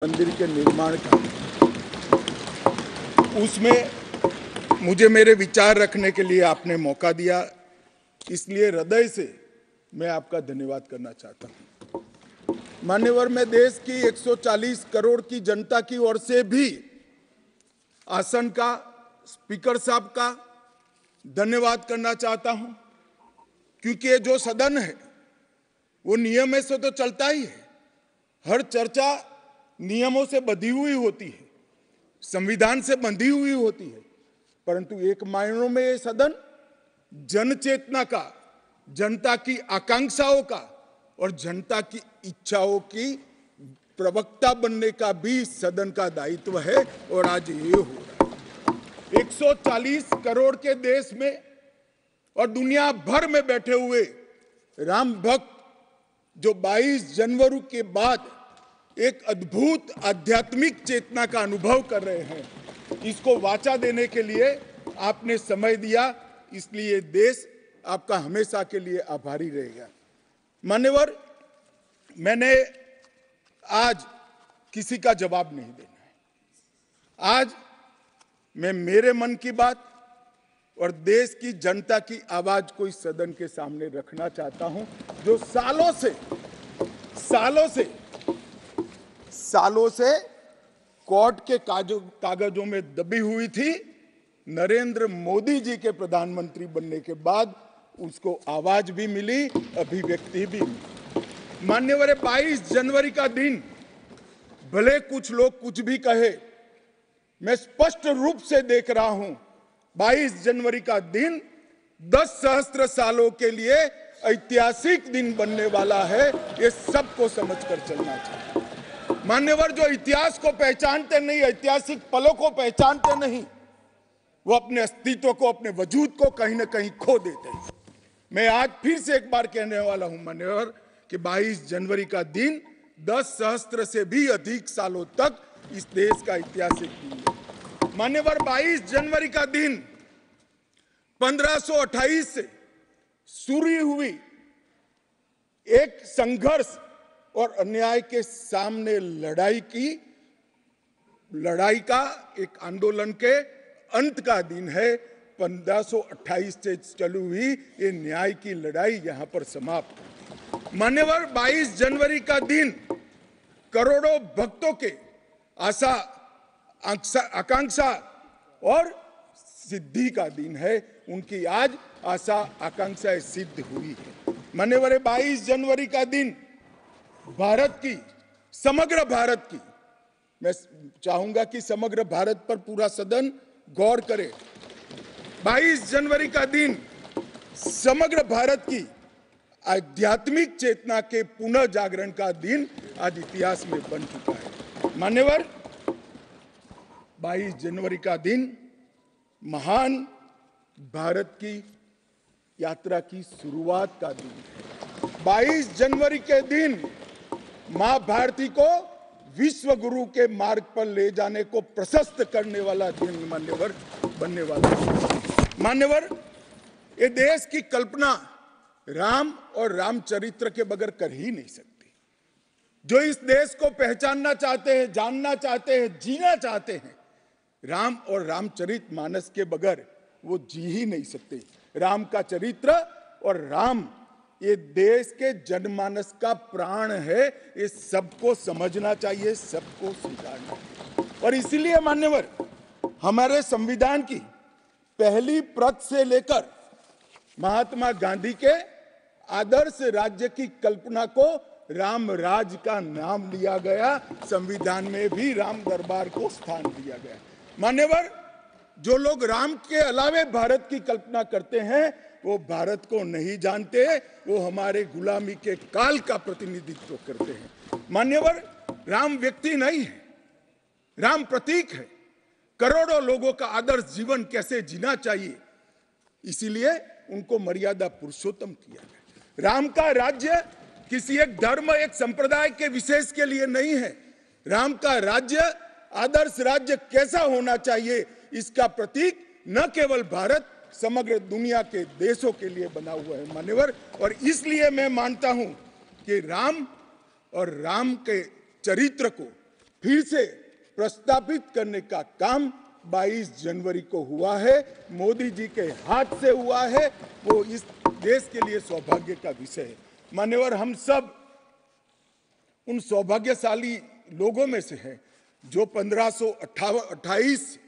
मंदिर के निर्माण का, उसमें मुझे मेरे विचार रखने के लिए आपने मौका दिया, इसलिए हृदय से मैं आपका धन्यवाद करना चाहता हूं। मान्यवर, मैं देश की 140 करोड़ की जनता की ओर से भी आसन का, स्पीकर साहब का धन्यवाद करना चाहता हूं, क्योंकि ये जो सदन है वो नियम से तो चलता ही है। हर चर्चा नियमों से बंधी हुई होती है, संविधान से बंधी हुई होती है, परंतु एक मायनों में ये सदन जन चेतना का, जनता की आकांक्षाओं का और जनता की इच्छाओं की प्रवक्ता बनने का भी सदन का दायित्व है। और आज ये हो रहा है 140 करोड़ के देश में और दुनिया भर में बैठे हुए राम भक्त जो 22 जनवरी के बाद एक अद्भुत आध्यात्मिक चेतना का अनुभव कर रहे हैं, इसको वाचा देने के लिए आपने समय दिया, इसलिए देश आपका हमेशा के लिए आभारी रहेगा। मान्यवर, मैंने आज किसी का जवाब नहीं देना है। आज मैं मेरे मन की बात और देश की जनता की आवाज को इस सदन के सामने रखना चाहता हूं, जो सालों से कोर्ट के कागजों में दबी हुई थी। नरेंद्र मोदी जी के प्रधानमंत्री बनने के बाद उसको आवाज भी मिली, अभिव्यक्ति भी मिली। मान्यवर, 22 जनवरी का दिन, भले कुछ लोग कुछ भी कहे, मैं स्पष्ट रूप से देख रहा हूं 22 जनवरी का दिन 10 सहस्त्र सालों के लिए ऐतिहासिक दिन बनने वाला है। ये सबको समझकर चलना चाहिए। मान्यवर, जो इतिहास को पहचानते नहीं, ऐतिहासिक पलों को पहचानते नहीं, वो अपने अस्तित्व को, अपने वजूद को कहीं ना कहीं खो देते हैं। मैं आज फिर से एक बार कहने वाला हूं मान्यवर कि 22 जनवरी का दिन 10 सहस्त्र से भी अधिक सालों तक इस देश का ऐतिहासिक दिन है। मान्यवर, 22 जनवरी का दिन 1528 से शुरू हुई एक संघर्ष और अन्याय के सामने लड़ाई का, एक आंदोलन के अंत का दिन है। 1528 से चली हुई ये न्याय की लड़ाई यहां पर समाप्त। मान्यवर, 22 जनवरी का दिन करोड़ों भक्तों के आशा, आकांक्षा और सिद्धि का दिन है। उनकी आज आशा आकांक्षाएं सिद्ध हुई है। मान्यवर, 22 जनवरी का दिन भारत की, समग्र भारत की, मैं चाहूंगा कि समग्र भारत पर पूरा सदन गौर करे। 22 जनवरी का दिन समग्र भारत की आध्यात्मिक चेतना के पुनः जागरण का दिन आज इतिहास में बन चुका है। मान्यवर, 22 जनवरी का दिन महान भारत की यात्रा की शुरुआत का दिन है। 22 जनवरी के दिन मां भारती को विश्व गुरु के मार्ग पर ले जाने को प्रशस्त करने वाला दिन मान्यवर बनने वाला है। मान्यवर, ये देश की कल्पना राम और रामचरित्र के बगैर कर ही नहीं सकती। जो इस देश को पहचानना चाहते हैं, जानना चाहते हैं, जीना चाहते हैं, राम और रामचरित मानस के बगैर वो जी ही नहीं सकते। राम का चरित्र और राम ये देश के जनमानस का प्राण है। ये सबको समझना चाहिए, सबको स्वीकारना चाहिए। और इसीलिए मान्यवर, हमारे संविधान की पहली प्रत से लेकर महात्मा गांधी के आदर्श राज्य की कल्पना को राम राज का नाम लिया गया। संविधान में भी राम दरबार को स्थान दिया गया। मान्यवर, जो लोग राम के अलावे भारत की कल्पना करते हैं वो भारत को नहीं जानते, वो हमारे गुलामी के काल का प्रतिनिधित्व करते हैं। मान्यवर, राम व्यक्ति नहीं है, राम प्रतीक है। करोड़ों लोगों का आदर्श जीवन कैसे जीना चाहिए, इसीलिए उनको मर्यादा पुरुषोत्तम किया गया। राम का राज्य किसी एक धर्म, एक संप्रदाय के विशेष के लिए नहीं है। राम का राज्य, आदर्श राज्य कैसा होना चाहिए, इसका प्रतीक न केवल भारत, समग्र दुनिया के देशों के लिए बना हुआ है मान्यवर। और इसलिए मैं मानता हूं कि राम और राम के चरित्र को फिर से प्रस्तावित करने का काम 22 जनवरी को हुआ है, मोदी जी के हाथ से हुआ है। वो इस देश के लिए सौभाग्य का विषय है। मान्यवर, हम सब उन सौभाग्यशाली लोगों में से हैं जो 1528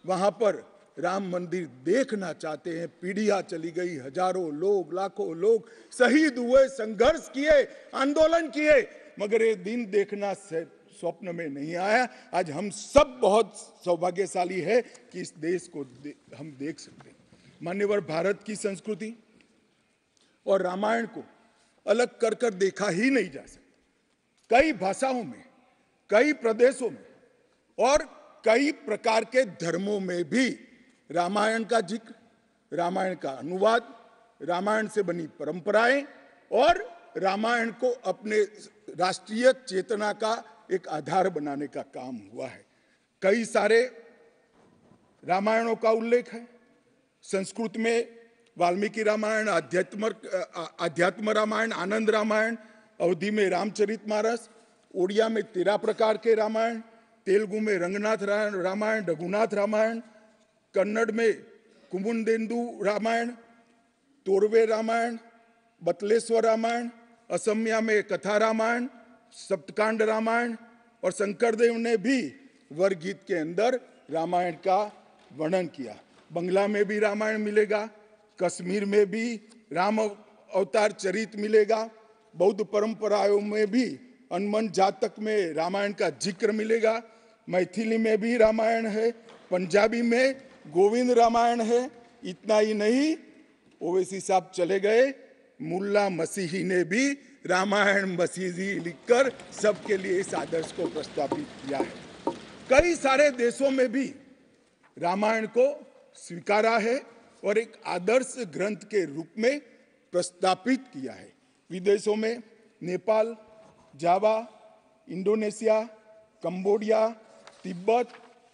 वहां पर राम मंदिर देखना चाहते हैं। पीढ़ियां चली गई, हजारों लोग, लाखों लोग शहीद हुए, संघर्ष किए, आंदोलन किए, मगर ये दिन देखना स्वप्न में नहीं आया। आज हम सब बहुत सौभाग्यशाली है कि इस देश को हम देख सकते हैं। मान्यवर, भारत की संस्कृति और रामायण को अलग कर कर देखा ही नहीं जा सकता। कई भाषाओं में, कई प्रदेशों में और कई प्रकार के धर्मों में भी रामायण का जिक्र, रामायण का अनुवाद, रामायण से बनी परंपराएं और रामायण को अपने राष्ट्रीय चेतना का एक आधार बनाने का काम हुआ है। कई सारे रामायणों का उल्लेख है। संस्कृत में वाल्मीकि रामायण, आध्यात्म रामायण, आनंद रामायण, अवधी में रामचरितमानस, ओडिया में 13 प्रकार के रामायण, तेलुगु में रंगनाथ रामायण, रघुनाथ रामायण, कन्नड़ में कुमुदेंदु रामायण, तोरवे रामायण, बतलेश्वर रामायण, असमिया में कथा रामायण, सप्तकांड रामायण, और शंकरदेव ने भी वरगीत के अंदर रामायण का वर्णन किया। बंगला में भी रामायण मिलेगा, कश्मीर में भी राम अवतार चरित मिलेगा, बौद्ध परंपराओं में भी हनुमान जातक में रामायण का जिक्र मिलेगा, मैथिली में भी रामायण है, पंजाबी में गोविंद रामायण है। इतना ही नहीं, ओवैसी साहब चले गए, मुल्ला मसीही ने भी रामायण मसीही लिखकर सबके लिए इस आदर्श को प्रस्तावित किया है। कई सारे देशों में भी रामायण को स्वीकारा है और एक आदर्श ग्रंथ के रूप में प्रस्तावित किया है। विदेशों में नेपाल, जावा, इंडोनेशिया, कंबोडिया, तिब्बत,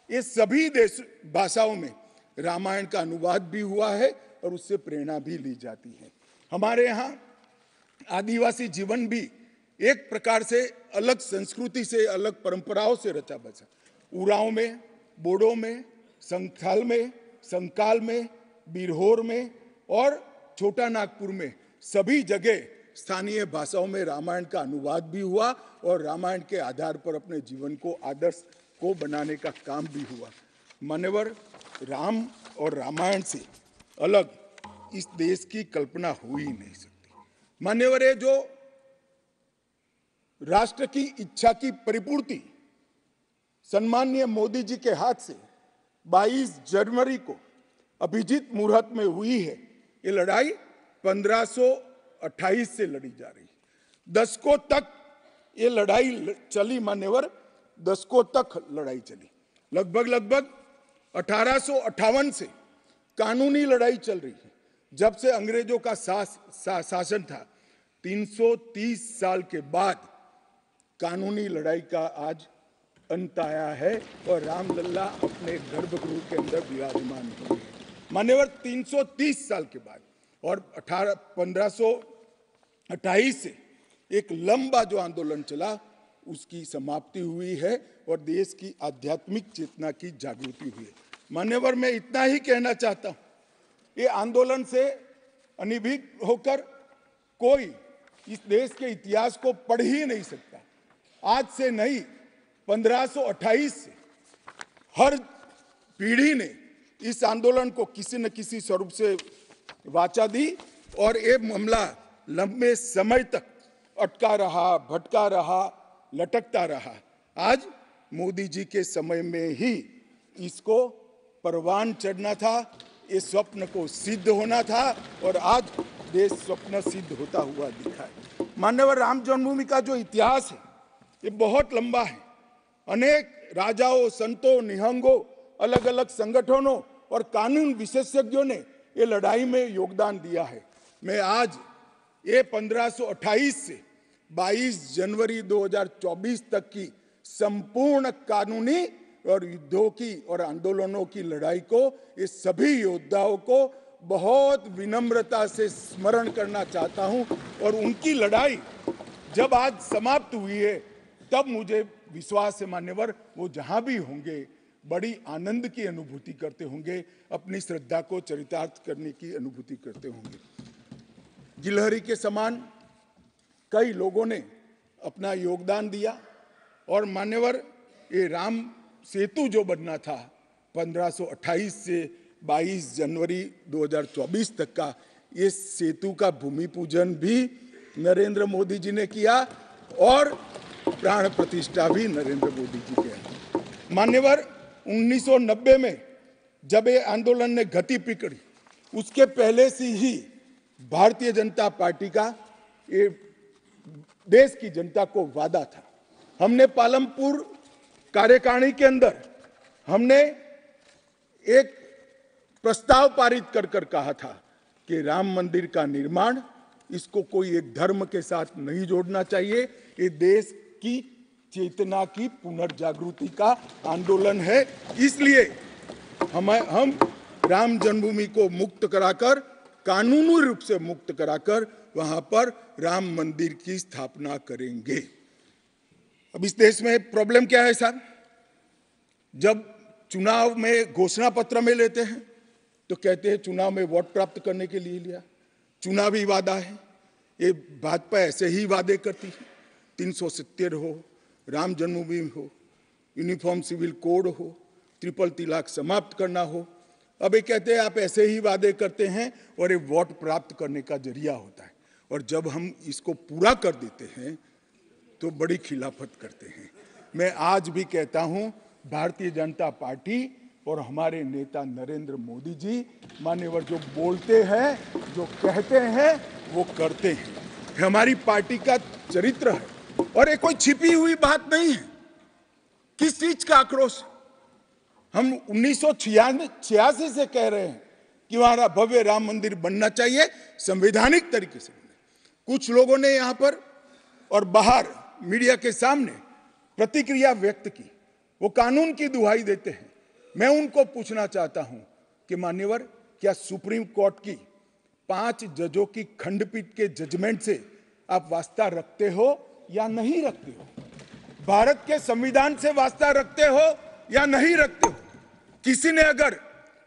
ये सभी देश भाषाओं में रामायण का अनुवाद भी हुआ है और उससे प्रेरणा भी ली जाती है। हमारे यहाँ आदिवासी जीवन भी एक प्रकार से अलग संस्कृति से, अलग परंपराओं से रचा बचा। उरांव में, बोडो में, संथाल में, संकाल में, बिरहोर में और छोटा नागपुर में सभी जगह स्थानीय भाषाओं में रामायण का अनुवाद भी हुआ और रामायण के आधार पर अपने जीवन को, आदर्श को बनाने का काम भी हुआ। मान्यवर, राम और रामायण से अलग इस देश की कल्पना हो ही नहीं सकती। मान्यवर, ये जो राष्ट्र की इच्छा की परिपूर्ति सम्माननीय मोदी जी के हाथ से 22 जनवरी को अभिजीत मुहूर्त में हुई है, ये लड़ाई 1528 से लड़ी जा रही है। दशकों तक ये लड़ाई चली। मान्यवर, दशकों तक लड़ाई चली। लगभग 1858 से कानूनी लड़ाई चल रही है। जब से अंग्रेजों का शासन था, 330 साल के बाद कानूनी लड़ाई का आज अंत आया है और रामलला अपने गर्भगृह के अंदर विराजमान हुए हैं। मान्यवर, 330 साल के बाद और 1528 से एक लंबा जो आंदोलन चला उसकी समाप्ति हुई है और देश की आध्यात्मिक चेतना की जागृति हुई है। मान्यवर, मैं इतना ही कहना चाहता हूं, ये आंदोलन से अनभिज्ञ होकर कोई इस देश के इतिहास को पढ़ ही नहीं सकता। आज से नहीं, 1528 से हर पीढ़ी ने इस आंदोलन को किसी न किसी स्वरूप से वाचा दी और ये मामला लंबे समय तक अटका रहा, भटका रहा, लटकता रहा। आज मोदी जी के समय में ही इसको परवान चढ़ना था, इस स्वप्न को सिद्ध होना था और आज देश स्वप्न सिद्ध होता हुआ दिखा है। मान्यवर, राम जन्मभूमि का जो इतिहास है ये बहुत लंबा है। अनेक राजाओं, संतों, निहंगों, अलग अलग संगठनों और कानून विशेषज्ञों ने ये लड़ाई में योगदान दिया है। मैं आज ये 1528 से 22 जनवरी 2024 तक की संपूर्ण कानूनी और युद्धों की और आंदोलनों की लड़ाई को, ये सभी योद्धाओं को बहुत विनम्रता से स्मरण करना चाहता हूं और उनकी लड़ाई जब आज समाप्त हुई है तब मुझे विश्वास है मान्यवर, वो जहां भी होंगे बड़ी आनंद की अनुभूति करते होंगे, अपनी श्रद्धा को चरितार्थ करने की अनुभूति करते होंगे। गिलहरी के समान कई लोगों ने अपना योगदान दिया और मान्यवर, ये राम सेतु जो बनना था 1528 से 22 जनवरी 2024 तक का, ये सेतु का भूमि पूजन भी नरेंद्र मोदी जी ने किया और प्राण प्रतिष्ठा भी नरेंद्र मोदी जी के। मान्यवर, 1990 में जब ये आंदोलन ने गति पकड़ी, उसके पहले से ही भारतीय जनता पार्टी का ये देश की जनता को वादा था। हमने पालमपुर कार्यकारिणी के अंदर हमने एक प्रस्ताव पारित कर कहा था कि राम मंदिर का निर्माण, इसको कोई एक धर्म के साथ नहीं जोड़ना चाहिए, ये देश की चेतना की पुनर्जागृति का आंदोलन है। इसलिए हम राम जन्मभूमि को मुक्त कराकर, कानूनी रूप से मुक्त कराकर वहां पर राम मंदिर की स्थापना करेंगे। अब इस देश में प्रॉब्लम क्या है साहब, जब चुनाव में घोषणा पत्र में लेते हैं तो कहते हैं चुनाव में वोट प्राप्त करने के लिए लिया, चुनावी वादा है। ये भाजपा ऐसे ही वादे करती है, 370 हो, राम जन्मभूमि हो, यूनिफॉर्म सिविल कोड हो, ट्रिपल तलाक समाप्त करना हो। अब ये कहते हैं आप ऐसे ही वादे करते हैं और ये वोट प्राप्त करने का जरिया होता है, और जब हम इसको पूरा कर देते हैं तो बड़ी खिलाफत करते हैं। मैं आज भी कहता हूं, भारतीय जनता पार्टी और हमारे नेता नरेंद्र मोदी जी मान्यवर जो बोलते हैं, जो कहते हैं, वो करते हैं। हमारी पार्टी का चरित्र है और ये कोई छिपी हुई बात नहीं है। किस चीज का आक्रोश? हम 1986 से कह रहे हैं कि हमारा भव्य राम मंदिर बनना चाहिए, संवैधानिक तरीके से। कुछ लोगों ने यहां पर और बाहर मीडिया के सामने प्रतिक्रिया व्यक्त की, वो कानून की दुहाई देते हैं। मैं उनको पूछना चाहता हूं कि मान्यवर, क्या सुप्रीम कोर्ट की 5 जजों की खंडपीठ के जजमेंट से आप वास्ता रखते हो या नहीं रखते हो? भारत के संविधान से वास्ता रखते हो या नहीं रखते हो? किसी ने अगर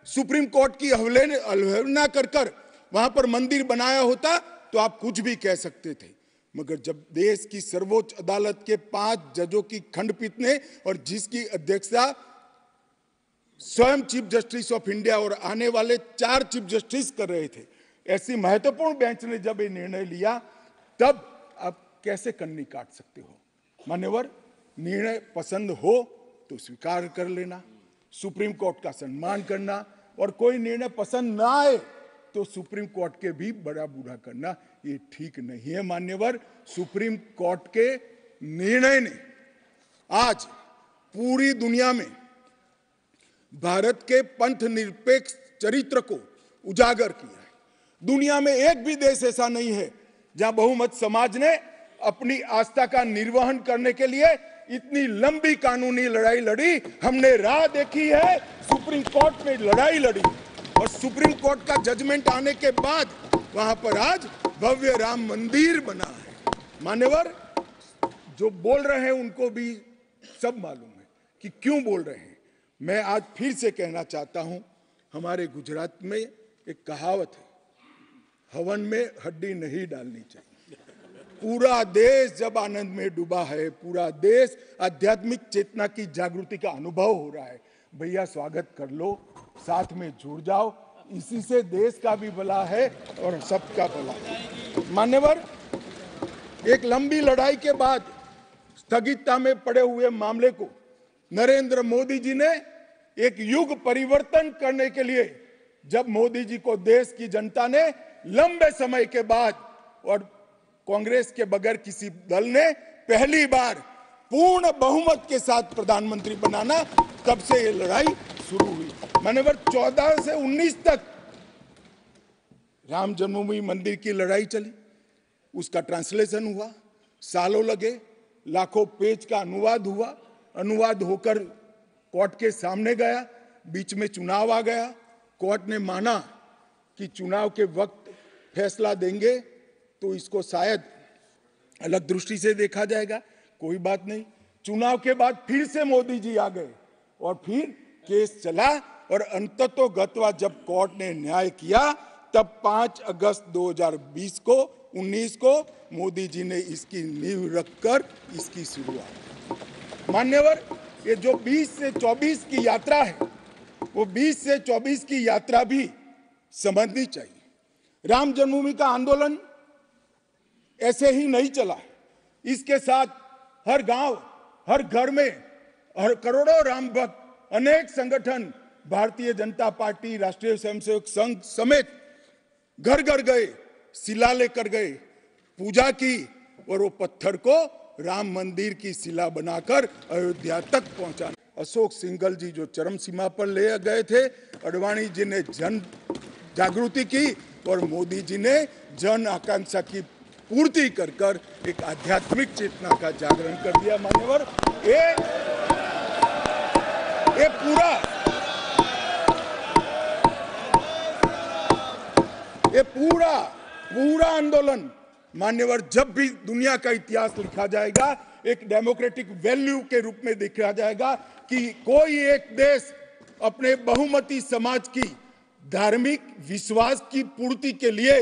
सुप्रीम कोर्ट की अवहेलना कर वहां पर मंदिर बनाया होता तो आप कुछ भी कह सकते थे, मगर जब देश की सर्वोच्च अदालत के 5 जजों की खंडपीठ ने, और जिसकी अध्यक्षता स्वयं चीफ जस्टिस ऑफ इंडिया और आने वाले 4 चीफ जस्टिस कर रहे थे, ऐसी महत्वपूर्ण बेंच ने जब ये निर्णय लिया, तब आप कैसे कन्नी काट सकते हो? मान्यवर, निर्णय पसंद हो तो स्वीकार कर लेना, सुप्रीम कोर्ट का सम्मान करना, और कोई निर्णय पसंद ना आए तो सुप्रीम कोर्ट के भी बड़ा बूढ़ा करना, ये ठीक नहीं है। मान्यवर, सुप्रीम कोर्ट के निर्णय ने आज पूरी दुनिया में भारत के पंथ निरपेक्ष चरित्र को उजागर किया है। दुनिया में एक भी देश ऐसा नहीं है जहां बहुमत समाज ने अपनी आस्था का निर्वहन करने के लिए इतनी लंबी कानूनी लड़ाई लड़ी। हमने राह देखी है, सुप्रीम कोर्ट में लड़ाई लड़ी, और सुप्रीम कोर्ट का जजमेंट आने के बाद वहां पर आज भव्य राम मंदिर बना है। मान्यवर, जो बोल रहे हैं उनको भी सब मालूम है कि क्यों बोल रहे हैं। मैं आज फिर से कहना चाहता हूं, हमारे गुजरात में एक कहावत है, हवन में हड्डी नहीं डालनी चाहिए। पूरा देश जब आनंद में डूबा है, पूरा देश आध्यात्मिक चेतना की जागृति का अनुभव हो रहा है, भैया स्वागत कर लो, साथ में जुड़ जाओ, इसी से देश का भी भला है और सबका भला है। मान्यवर, एक लंबी लड़ाई के बाद स्थगितता में पड़े हुए मामले को नरेंद्र मोदी जी ने एक युग परिवर्तन करने के लिए, जब मोदी जी को देश की जनता ने लंबे समय के बाद और कांग्रेस के बगैर किसी दल ने पहली बार पूर्ण बहुमत के साथ प्रधानमंत्री बनाना, तब से ये लड़ाई शुरू हुई। मान्यवर, 14 से 19 तक राम जन्मभूमि मंदिर की लड़ाई चली, उसका ट्रांसलेशन हुआ, सालों लगे, लाखों पेज का अनुवाद हुआ, अनुवाद होकर कोर्ट के सामने गया, बीच में चुनाव आ गया, कोर्ट ने माना कि चुनाव के वक्त फैसला देंगे तो इसको शायद अलग दृष्टि से देखा जाएगा, कोई बात नहीं, चुनाव के बाद फिर से मोदी जी आ गए और फिर केस चला और अंततोगत्वा जब कोर्ट ने न्याय किया तब 5 अगस्त 2020 को 19 को मोदी जी ने इसकी नींव रखकर इसकी शुरुआत। मान्यवर, ये जो 20 से 24 की यात्रा है वो 20 से 24 की यात्रा भी समझनी चाहिए। राम जन्मभूमि का आंदोलन ऐसे ही नहीं चला। इसके साथ हर गांव, हर घर में हर करोड़ों राम भक्त, अनेक संगठन, भारतीय जनता पार्टी, राष्ट्रीय स्वयंसेवक संघ समेत घर घर गए, शिला लेकर गए, पूजा की और वो पत्थर को राम मंदिर की शिला बनाकर अयोध्या तक पहुंचा। अशोक सिंघल जी जो चरम सीमा पर ले गए थे, अडवाणी जी ने जन जागृति की और मोदी जी ने जन आकांक्षा की पूर्ति कर कर एक आध्यात्मिक चेतना का जागरण कर दिया। मान्यवर, ये पूरा आंदोलन मान्यवर जब भी दुनिया का इतिहास लिखा जाएगा एक डेमोक्रेटिक वैल्यू के रूप में देखा जाएगा कि कोई एक देश अपने बहुमती समाज की धार्मिक विश्वास की पूर्ति के लिए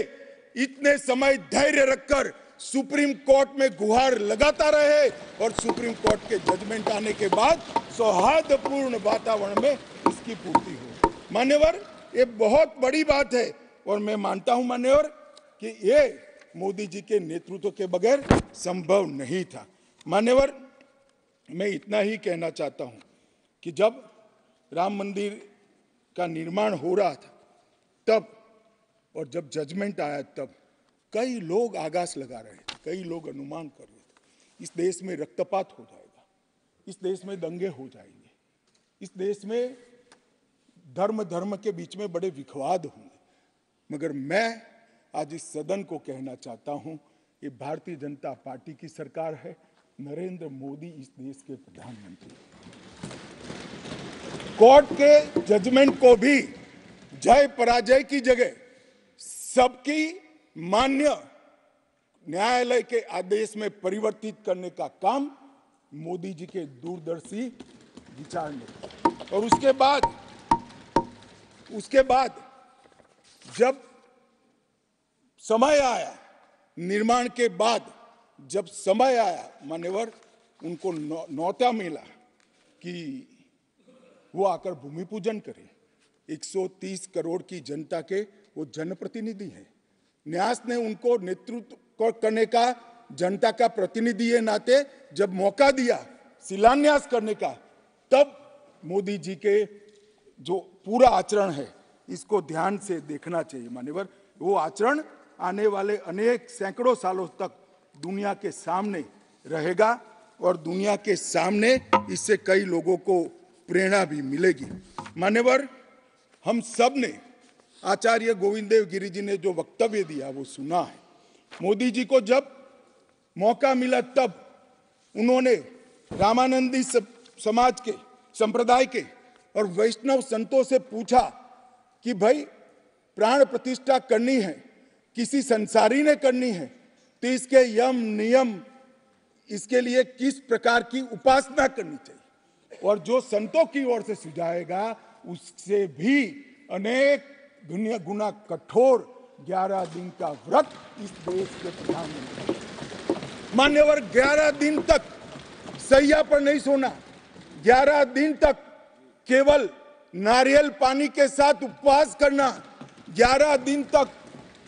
इतने समय धैर्य रखकर सुप्रीम कोर्ट में गुहार लगाता रहे और सुप्रीम कोर्ट के जजमेंट आने के बाद सौहार्दपूर्ण वातावरण में इसकी पूर्ति हो। मान्यवर, ये बहुत बड़ी बात है और मैं मानता हूं मान्यवर कि ये मोदी जी के नेतृत्व के बगैर संभव नहीं था। मान्यवर, मैं इतना ही कहना चाहता हूं कि जब राम मंदिर का निर्माण हो रहा था तब और जब जजमेंट आया तब कई लोग आगाज लगा रहे थे, कई लोग अनुमान कर रहे थे इस देश में रक्तपात हो जाएगा, इस देश में दंगे हो जाएंगे, इस देश में धर्म के बीच में बड़े विवाद होंगे। मगर मैं आज इस सदन को कहना चाहता हूं, ये भारतीय जनता पार्टी की सरकार है, नरेंद्र मोदी इस देश के प्रधानमंत्री। कोर्ट के जजमेंट को भी जय पराजय की जगह सबकी मान्य न्यायालय के आदेश में परिवर्तित करने का काम मोदी जी के दूरदर्शी विचार में। और उसके बाद जब समय आया, निर्माण के बाद जब समय आया मान्यवर, उनको न्योता मिला कि वो आकर भूमि पूजन करें। 130 करोड़ की जनता के वो जनप्रतिनिधि हैं। न्यास ने उनको नेतृत्व करने का, जनता का प्रतिनिधि के नाते जब मौका दिया शिलान्यास करने का, तब मोदी जी के जो पूरा आचरण है इसको ध्यान से देखना चाहिए। मान्यवर, वो आचरण आने वाले अनेक सैकड़ों सालों तक दुनिया के सामने रहेगा और दुनिया के सामने इससे कई लोगों को प्रेरणा भी मिलेगी। मान्यवर, हम सब ने आचार्य गोविंद देव गिरि जी ने जो वक्तव्य दिया वो सुना है। मोदी जी को जब मौका मिला तब उन्होंने रामानंदी समाज के, संप्रदाय के और वैष्णव संतों से पूछा कि भाई प्राण प्रतिष्ठा करनी है, किसी संसारी ने करनी है, तो इसके यम नियम, इसके लिए किस प्रकार की उपासना करनी चाहिए। और जो संतों की ओर से सुझाएगा उससे भी अनेक गुना कठोर 11 दिन का व्रत इस देश के प्रधानमंत्री। मान्यवर, 11 दिन तक सैया पर नहीं सोना, 11 दिन तक केवल नारियल पानी के साथ उपवास करना, 11 दिन तक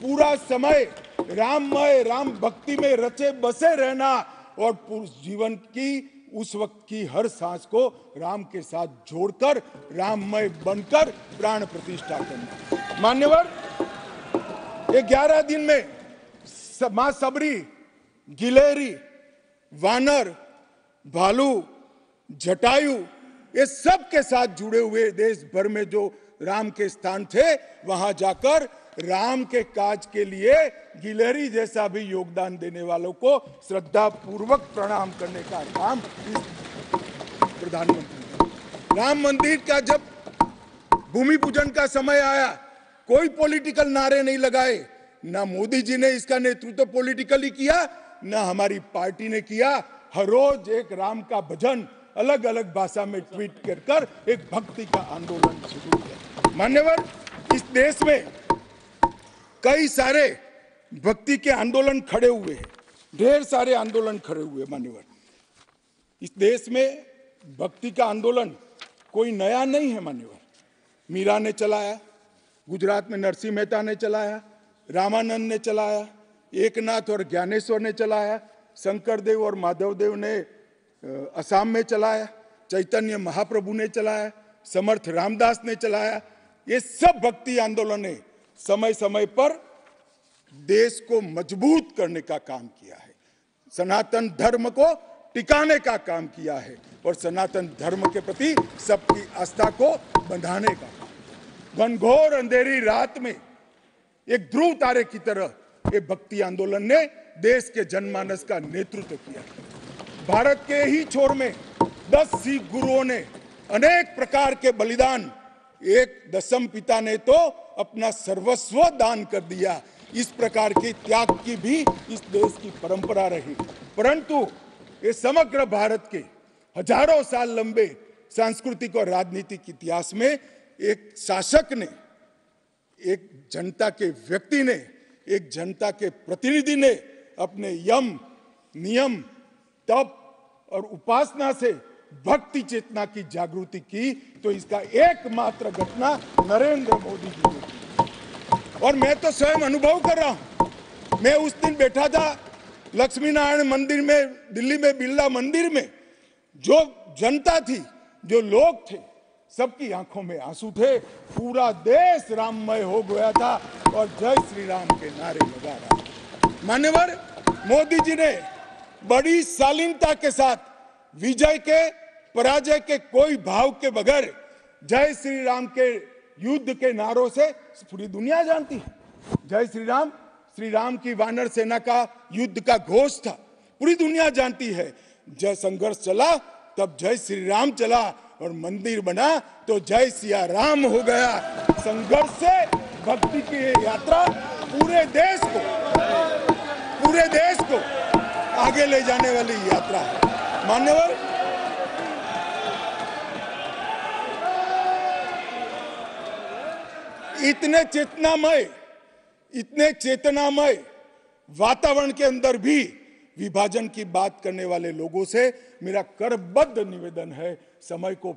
पूरा समय राममय, राम भक्ति में रचे बसे रहना और जीवन की उस वक्त की हर सांस को राम के साथ जोड़कर राममय बनकर प्राण प्रतिष्ठा करना। मान्यवर, ये 11 दिन में मां सबरी, गिलेरी, वानर, भालू, जटायु, ये सब के साथ जुड़े हुए देश भर में जो राम के स्थान थे वहां जाकर राम के काज के लिए गिलहरी जैसा भी योगदान देने वालों को श्रद्धा पूर्वक प्रणाम करने का काम प्रधानमंत्री। राम मंदिर का जब भूमि पूजन का समय आया, कोई पॉलिटिकल नारे नहीं लगाए, ना मोदी जी ने इसका नेतृत्व पॉलिटिकली किया, ना हमारी पार्टी ने किया। हर रोज एक राम का भजन अलग अलग भाषा में ट्वीट कर एक भक्ति का आंदोलन शुरू किया। मान्यवर, इस देश में कई सारे भक्ति के आंदोलन खड़े हुए हैं, ढेर सारे आंदोलन खड़े हुए। मान्यवर, इस देश में भक्ति का आंदोलन कोई नया नहीं है। मान्यवर, मीरा ने चलाया, गुजरात में नरसिंह मेहता ने चलाया, रामानंद ने चलाया, एकनाथ और ज्ञानेश्वर ने चलाया, शंकरदेव और माधवदेव ने असम में चलाया, चैतन्य महाप्रभु ने चलाया, समर्थ रामदास ने चलाया। ये सब भक्ति आंदोलन ने समय समय पर देश को मजबूत करने का काम किया है, सनातन धर्म को टिकाने का काम किया है और सनातन धर्म के प्रति सबकी आस्था को बंधाने का काम। घनघोर अंधेरी रात में एक ध्रुव तारे की तरह ये भक्ति आंदोलन ने देश के जनमानस का नेतृत्व किया। भारत के ही छोर में 10 सिख गुरुओं ने अनेक प्रकार के बलिदान, एक दशम पिता ने तो अपना सर्वस्व दान कर दिया। इस प्रकार के त्याग की भी इस देश की परंपरा रही, परंतु ये समग्र भारत के हजारों साल लंबे सांस्कृतिक और राजनीतिक इतिहास में एक शासक ने, एक जनता के व्यक्ति ने, एक जनता के प्रतिनिधि ने अपने यम, नियम, तप और उपासना से भक्ति चेतना की जागृति की, तो इसका एकमात्र घटना नरेंद्र मोदी जी ने की। और मैं तो स्वयं अनुभव कर रहा हूं। मैं उस दिन बैठा था लक्ष्मी नारायण मंदिर में, दिल्ली में बिरला मंदिर में। जो जनता थी, जो लोग थे, सबकी आंखों में आंसू थे। पूरा देश राममय हो गया था और जय श्री राम के नारे लगा रहा। मान्यवर, मोदी जी ने बड़ी शालीनता के साथ विजय के, पराजय के कोई भाव के बगैर जय श्री राम के युद्ध के नारों से पूरी दुनिया जानती है। जय श्री राम की वानर सेना का युद्ध का घोष था, पूरी दुनिया जानती है। जय संघर्ष चला तब जय श्री राम चला और मंदिर बना तो जय सिया राम हो गया। संघर्ष से भक्ति की ये यात्रा पूरे देश को आगे ले जाने वाली यात्रा है। मान्यवर, इतने चेतनामय वातावरण के अंदर भी विभाजन की बात करने वाले लोगों से मेरा करबद्ध निवेदन है, समय को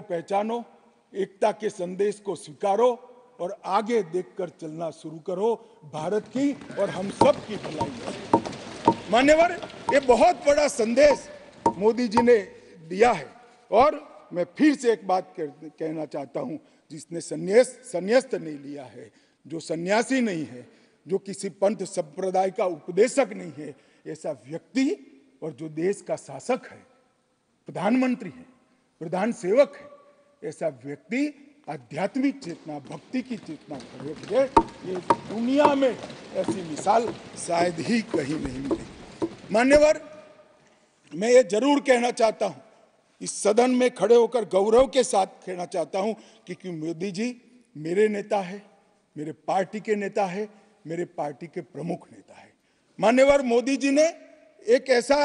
पहचानो, एकता के संदेश को स्वीकारो और आगे देखकर चलना शुरू करो। भारत की और हम सब की भलाई। मान्यवर, ये बहुत बड़ा संदेश मोदी जी ने दिया है और मैं फिर से एक बात कहना चाहता हूं, जिसने संन्यास्त नहीं लिया है, जो सन्यासी नहीं है, जो किसी पंथ संप्रदाय का उपदेशक नहीं है, ऐसा व्यक्ति और जो देश का शासक है, प्रधानमंत्री है, प्रधान सेवक है, ऐसा व्यक्ति आध्यात्मिक चेतना, भक्ति की चेतना खड़े हुए, ये दुनिया में ऐसी मिसाल शायद ही कहीं नहीं मिली। मान्यवर, मैं ये जरूर कहना चाहता हूं, इस सदन में खड़े होकर गौरव के साथ कहना चाहता हूं कि मोदी जी मेरे नेता है, मेरे पार्टी के नेता है, मेरे पार्टी के प्रमुख नेता है। मान्यवर, मोदी जी ने एक ऐसा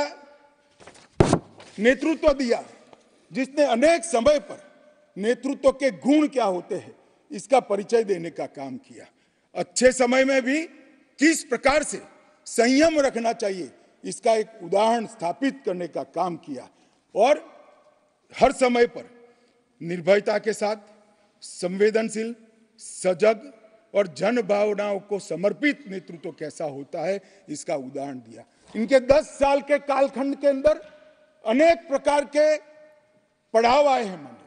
नेतृत्व दिया जिसने अनेक समय पर नेतृत्व के गुण क्या होते हैं इसका परिचय देने का काम किया। अच्छे समय में भी किस प्रकार से संयम रखना चाहिए इसका एक उदाहरण स्थापित करने का काम किया और हर समय पर निर्भयता के साथ संवेदनशील, सजग और जन भावनाओं को समर्पित नेतृत्व कैसा होता है इसका उदाहरण दिया। इनके 10 साल के कालखंड के अंदर अनेक प्रकार के पड़ाव आए हैं। मानिए,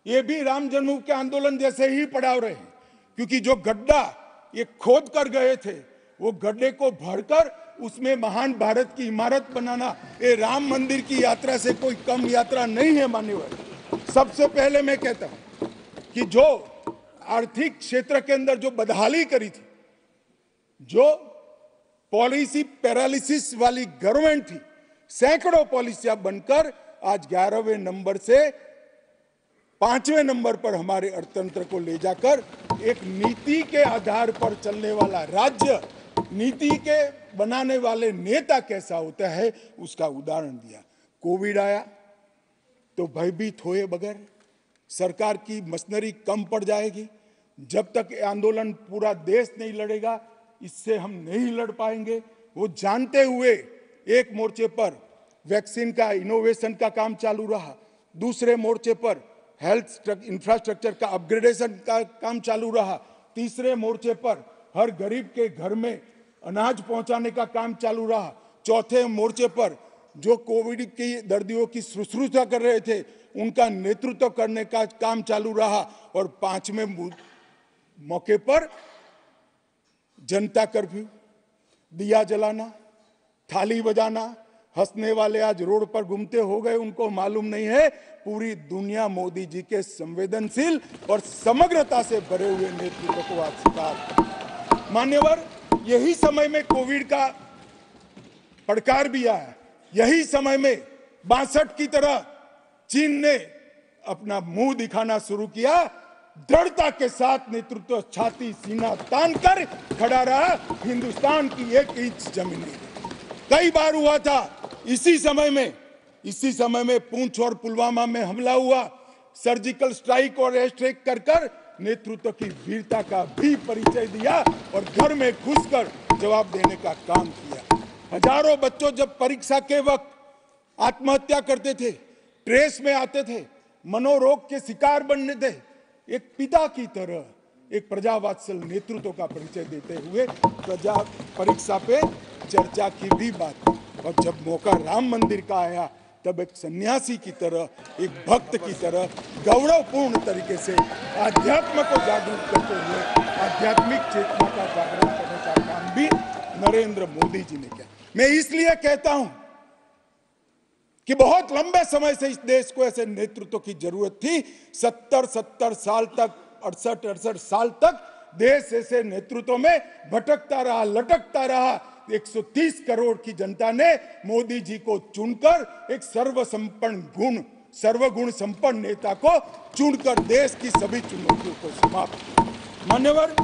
ये भी राम जन्मभूमि के आंदोलन जैसे ही पड़ाव रहे हैं, क्योंकि जो गड्ढा ये खोद कर गए थे, वो गड्ढे को भरकर उसमें महान भारत की इमारत बनाना ये राम मंदिर की यात्रा से कोई कम यात्रा नहीं है। मान्यवर, सबसे पहले मैं कहता हूं कि जो आर्थिक क्षेत्र के अंदर जो बदहाली करी थी, जो पॉलिसी पैरालिसिस वाली गवर्नमेंट थी, सैकड़ों पॉलिसियां बनकर आज 11वें नंबर से 5वें नंबर पर हमारे अर्थतंत्र को ले जाकर एक नीति के आधार पर चलने वाला राज्य नीति के बनाने वाले नेता कैसा होता है उसका उदाहरण दिया। कोविड आया तो भयभीत हुए बगैर, सरकार की मशीनरी कम पड़ जाएगी, जब तक आंदोलन पूरा देश नहीं लड़ेगा इससे हम नहीं लड़ पाएंगे, वो जानते हुए एक मोर्चे पर वैक्सीन का इनोवेशन का काम चालू रहा, दूसरे मोर्चे पर हेल्थ इंफ्रास्ट्रक्चर का अपग्रेडेशन का काम चालू रहा, तीसरे मोर्चे पर हर गरीब के घर में अनाज पहुंचाने का काम चालू रहा, चौथे मोर्चे पर जो कोविड की दर्दियों की शुश्रूषा कर रहे थे उनका नेतृत्व करने का काम चालू रहा, और पांचवें मौके पर जनता कर्फ्यू, दिया जलाना, थाली बजाना, हंसने वाले आज रोड पर घूमते हो गए, उनको मालूम नहीं है पूरी दुनिया मोदी जी के संवेदनशील और समग्रता से भरे हुए नेतृत्व को आज स्वीकार। मान्यवर, यही समय में कोविड का पड़कार भी आया, यही समय में 62 की तरह चीन ने अपना मुंह दिखाना शुरू किया, दृढ़ता के साथ नेतृत्व छाती सीना तान कर खड़ा रहा, हिंदुस्तान की एक इंच जमीन नहीं। कई बार हुआ था इसी समय में पुंछ और पुलवामा में हमला हुआ, सर्जिकल स्ट्राइक और एयर स्ट्राइक कर नेतृत्व की वीरता का भी परिचय दिया और घर में घुसकर जवाब देने का काम किया। हजारों बच्चों जब परीक्षा के वक्त आत्महत्या करते थे, ट्रेस में आते थे, मनोरोग के शिकार बनने थे, एक पिता की तरह एक प्रजावात्सल नेतृत्व का परिचय देते हुए प्रजा परीक्षा पे चर्चा की भी बात। और जब मौका राम मंदिर का आया तब एक सन्यासी की तरह, एक भक्त की तरह गौरवपूर्ण तरीके से आध्यात्म को जागरूक करते हुए आध्यात्मिक चेतना का जागरण करने का काम भी नरेंद्र मोदी जी ने किया। मैं इसलिए कहता हूं कि बहुत लंबे समय से इस देश को ऐसे नेतृत्व की जरूरत थी। 70 साल तक, 68 साल तक देश ऐसे नेतृत्व में भटकता रहा, लटकता रहा। 130 करोड़ की जनता ने मोदी जी को चुनकर एक सर्वगुण संपन्न नेता को चुनकर देश की सभी चुनौतियों को समाप्त किया। मान्यवर,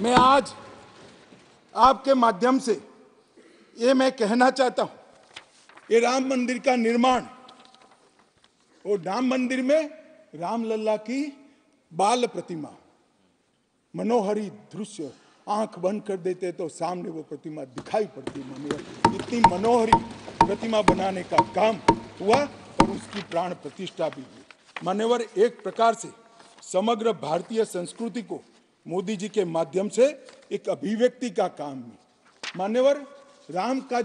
मैं आज आपके माध्यम से ये मैं कहना चाहता हूं, ये राम मंदिर का निर्माण, वो राम मंदिर में रामलला की बाल प्रतिमा, मनोहरी दृश्य, आंख बंद कर देते तो सामने वो प्रतिमा दिखाई पड़ती। मान्यवर, इतनी मनोहरी प्रतिमा बनाने का काम हुआ और उसकी प्राण प्रतिष्ठा भी हुई। मान्यवर, एक प्रकार से समग्र भारतीय संस्कृति को मोदी जी के माध्यम से एक अभिव्यक्ति का काम हुआ। मान्यवर, राम का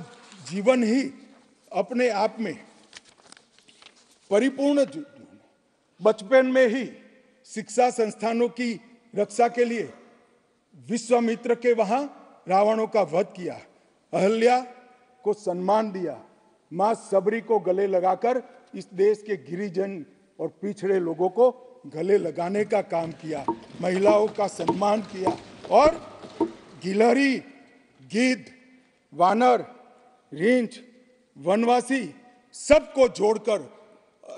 जीवन ही अपने आप में परिपूर्ण। बचपन में ही शिक्षा संस्थानों की रक्षा के लिए विश्वामित्र के वहां रावणों का वध किया, अहल्या को सम्मान दिया, मां सबरी को गले लगाकर इस देश के गिरिजन और पिछड़े लोगों को गले लगाने का काम किया, महिलाओं का सम्मान किया और गिलहरी, गिद्ध, वानर, रींछ, वनवासी सबको जोड़कर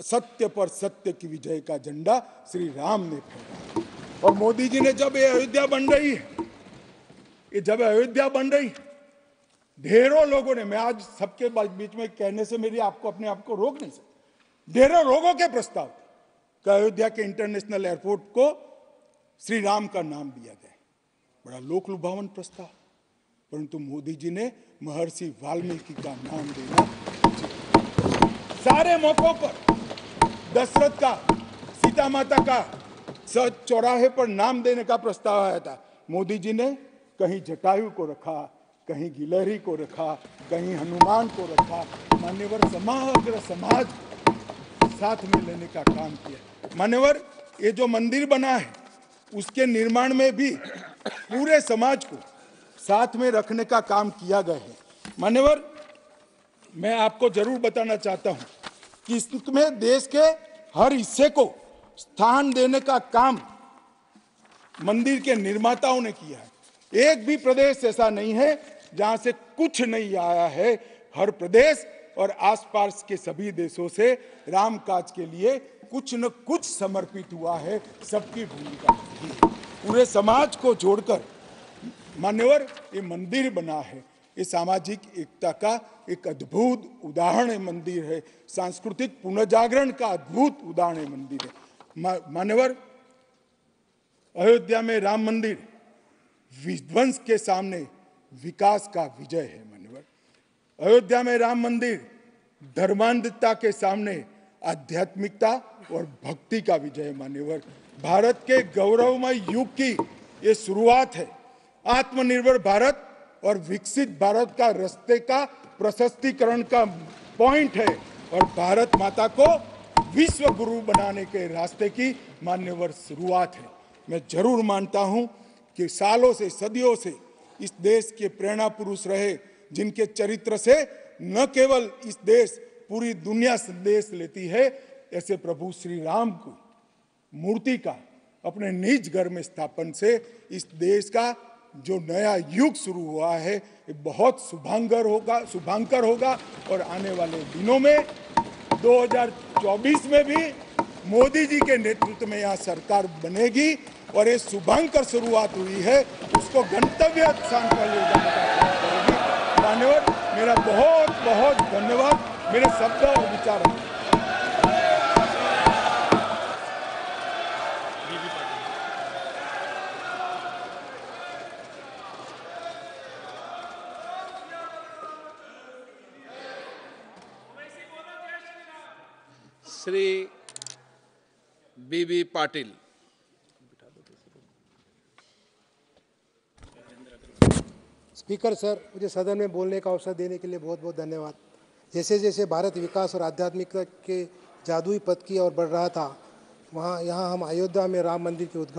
सत्य पर सत्य की विजय का झंडा श्री राम ने फहराया। और मोदी जी ने जब ये अयोध्या बन रही है, ढेरों लोगों ने, मैं आज सबके बीच में कहने से मेरी अपने आप को रोक नहीं सकता, ढेरों लोगों के प्रस्ताव कि अयोध्या के इंटरनेशनल एयरपोर्ट को श्री राम का नाम दिया जाए। बड़ा लोक लुभावन प्रस्ताव, परंतु मोदी जी ने महर्षि वाल्मीकि का नाम देना। सारे मौकों पर दशरथ का, सीता माता का चौराहे पर नाम देने का प्रस्ताव आया था, मोदी जी ने कहीं जटायु को रखा, कहीं गिलहरी को रखा, कहीं हनुमान को रखा। मान्यवर, समग्र समाज साथ में लेने का काम किया। मान्यवर, ये जो मंदिर बना है उसके निर्माण में भी पूरे समाज को साथ में रखने का काम किया गया है। मान्यवर, मैं आपको जरूर बताना चाहता हूं कि इसमें देश के हर हिस्से को स्थान देने का काम मंदिर के निर्माताओं ने किया है। एक भी प्रदेश ऐसा नहीं है जहां से कुछ नहीं आया है। हर प्रदेश और आसपास के सभी देशों से राम काज के लिए कुछ न कुछ समर्पित हुआ है। सबकी भूमिका पूरे समाज को जोड़कर मान्यवर ये मंदिर बना है, ये सामाजिक एकता का एक अद्भुत उदाहरण है मंदिर है, सांस्कृतिक पुनर्जागरण का अद्भुत उदाहरण है मंदिर है। मान्यवर, अयोध्या में राम मंदिर विध्वंस के सामने विकास का विजय है। मान्यवर, अयोध्या में राम मंदिर धर्मांधता के सामने आध्यात्मिकता और भक्ति का विजय है। मान्यवर, भारत के गौरवमय युग की ये शुरुआत है। आत्मनिर्भर भारत और विकसित भारत का रास्ते का प्रशस्तीकरण का पॉइंट है और भारत माता को विश्व गुरु बनाने के रास्ते की मान्यवर शुरुआत है। मैं जरूर मानता हूं कि सालों से, सदियों से इस देश के प्रेरणा पुरुष रहे, जिनके चरित्र से न केवल इस देश, पूरी दुनिया संदेश लेती है, ऐसे प्रभु श्री राम को मूर्ति का अपने निज घर में स्थापन से इस देश का जो नया युग शुरू हुआ है ये बहुत शुभांकर होगा और आने वाले दिनों में 2024 में भी मोदी जी के नेतृत्व में यहाँ सरकार बनेगी और ये शुभांकर शुरुआत हुई है, उसको गंतव्य स्थान पर ले जाने का प्रयास करेगी। मान्यवर, मेरा बहुत बहुत धन्यवाद। मेरे शब्द और विचार श्री बीबी पाटिल। स्पीकर सर, मुझे सदन में बोलने का अवसर देने के लिए बहुत बहुत धन्यवाद। जैसे जैसे भारत विकास और आध्यात्मिकता के जादुई पथ की ओर बढ़ रहा था, यहाँ हम अयोध्या में राम मंदिर के उद्घाटन